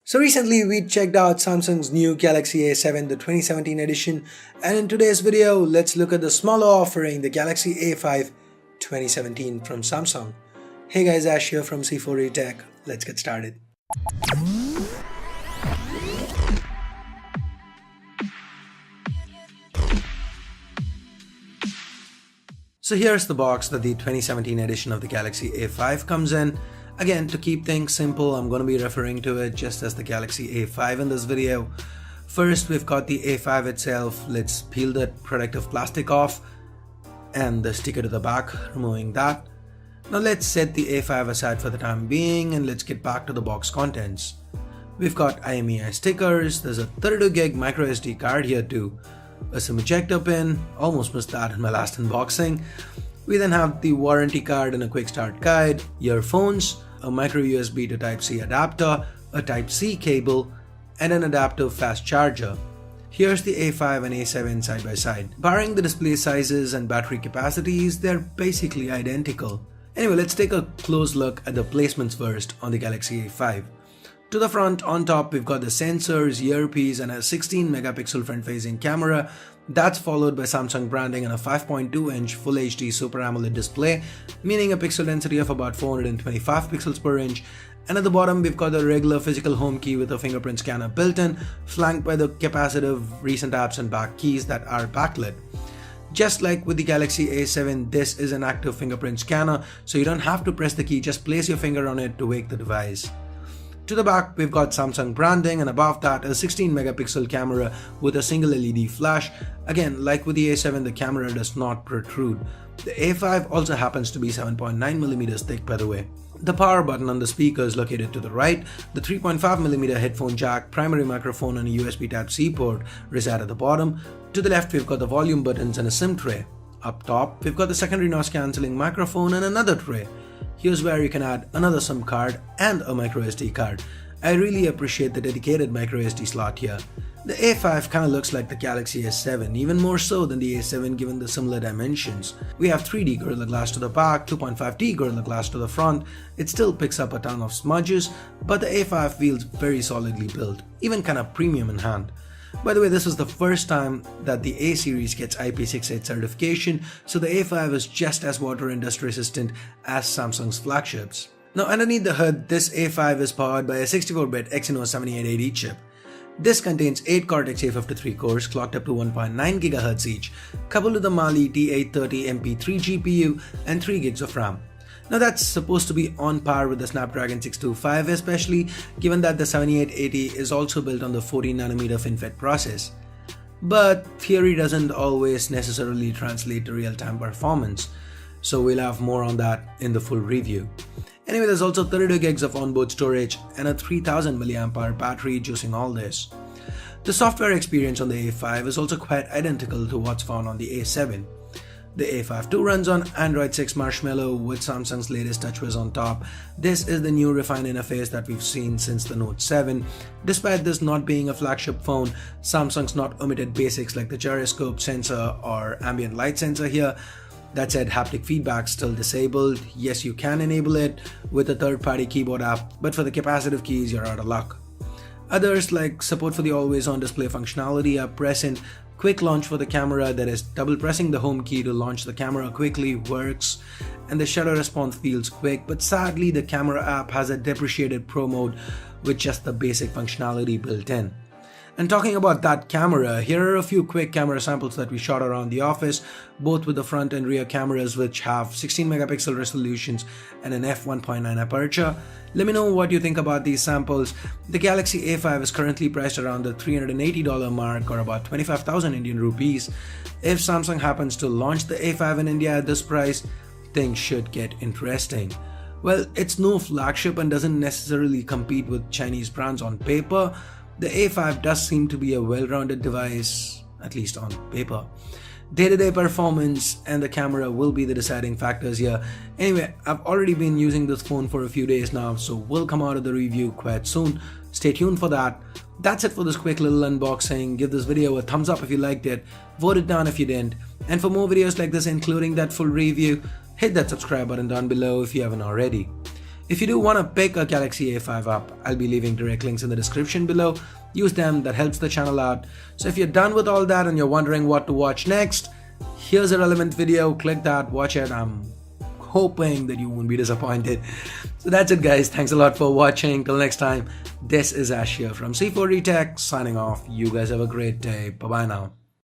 So recently we checked out Samsung's new Galaxy A7, the 2017 edition, and in today's video let's look at the smaller offering, the Galaxy A5 2017 from Samsung. Hey guys, Ash here from C4A Tech. Let's get started. So here's the box that the 2017 edition of the Galaxy A5 comes in. Again, to keep things simple, I'm going to be referring to it just as the Galaxy A5 in this video. First, we've got the A5 itself. Let's peel that protective plastic off and the sticker to the back, removing that. Now let's set the A5 aside for the time being and let's get back to the box contents. We've got IMEI stickers, there's a 32GB microSD card here too, a SIM ejector pin, almost missed that in my last unboxing. We then have the warranty card and a quick start guide, earphones, a micro USB to Type-C adapter, a Type-C cable, and an adaptive fast charger. Here's the A5 and A7 side by side. Barring the display sizes and battery capacities, they're basically identical. Anyway, let's take a close look at the placements first on the Galaxy A5. To the front, on top, we've got the sensors, earpiece, and a 16 megapixel front-facing camera. That's followed by Samsung branding and a 5.2-inch Full HD Super AMOLED display, meaning a pixel density of about 425 pixels per inch. And at the bottom, we've got the regular physical home key with a fingerprint scanner built in, flanked by the capacitive recent apps and back keys that are backlit. Just like with the Galaxy A7, this is an active fingerprint scanner, so you don't have to press the key, just place your finger on it to wake the device. To the back, we've got Samsung branding, and above that, a 16 megapixel camera with a single LED flash. Again, like with the A7, the camera does not protrude. The A5 also happens to be 7.9mm thick, by the way. The power button on the speaker is located to the right. The 3.5mm headphone jack, primary microphone, and a USB Type-C port reside at the bottom. To the left, we've got the volume buttons and a SIM tray. Up top, we've got the secondary noise cancelling microphone and another tray. Here's where you can add another SIM card and a microSD card. I really appreciate the dedicated microSD slot here. The A5 kinda looks like the Galaxy S7, even more so than the A7 given the similar dimensions. We have 3D Gorilla Glass to the back, 2.5D Gorilla Glass to the front. It still picks up a ton of smudges, but the A5 feels very solidly built, even kinda premium in hand. By the way, this is the first time that the A series gets IP68 certification, so the A5 is just as water and dust resistant as Samsung's flagships. Now underneath the hood, this A5 is powered by a 64-bit Exynos 7880 chip. This contains 8 Cortex A53 cores clocked up to 1.9 GHz each, coupled with the Mali T830 MP3 GPU and 3 GB of RAM. Now that's supposed to be on par with the Snapdragon 625, especially given that the 7880 is also built on the 14nm FinFET process. But theory doesn't always necessarily translate to real-time performance, so we'll have more on that in the full review. Anyway, there's also 32 GB of onboard storage and a 3000 mAh battery juicing all this. The software experience on the A5 is also quite identical to what's found on the A7. The A5 II runs on Android 6 Marshmallow with Samsung's latest TouchWiz on top. This is the new refined interface that we've seen since the Note 7. Despite this not being a flagship phone, Samsung's not omitted basics like the gyroscope sensor or ambient light sensor here. That said, haptic feedback's still disabled. Yes, you can enable it with a third-party keyboard app, but for the capacitive keys, you're out of luck. Others like support for the always-on display functionality are present. Quick launch for the camera, that is double pressing the home key to launch the camera quickly, works, and the shutter response feels quick, but sadly the camera app has a depreciated Pro mode with just the basic functionality built in. And talking about that camera, here are a few quick camera samples that we shot around the office, both with the front and rear cameras which have 16 megapixel resolutions and an f1.9 aperture. Let me know what you think about these samples. The Galaxy A5 is currently priced around the $380 mark, or about 25,000 Indian rupees. If Samsung happens to launch the A5 in India at this price, things should get interesting. Well, it's no flagship and doesn't necessarily compete with Chinese brands on paper. The A5 does seem to be a well-rounded device, at least on paper. Day-to-day performance and the camera will be the deciding factors here. Anyway, I've already been using this phone for a few days now, so we'll come out of the review quite soon. Stay tuned for that. That's it for this quick little unboxing. Give this video a thumbs up if you liked it, vote it down if you didn't. And for more videos like this, including that full review, hit that subscribe button down below if you haven't already. If you do want to pick a Galaxy A5 up, I'll be leaving direct links in the description below. Use them, that helps the channel out. So if you're done with all that and you're wondering what to watch next, here's a relevant video, click that, watch it. I'm hoping that you won't be disappointed. So that's it guys, thanks a lot for watching. Till next time, this is Ash here from C4 Retech signing off. You guys have a great day. Bye bye now.